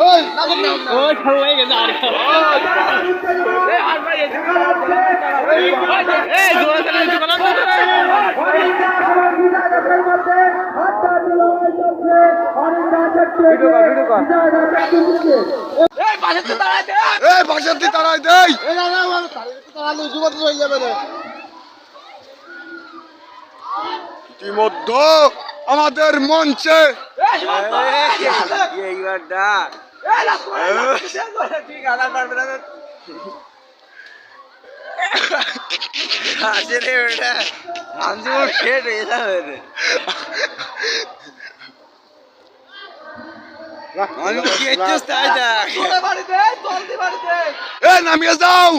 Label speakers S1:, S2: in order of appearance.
S1: ওই খাওয়াই গেছে আর এই জোরে চলে কিছু বলা
S2: ইতিমধ্যে আমাদের মঞ্চে নামিয়ে যাও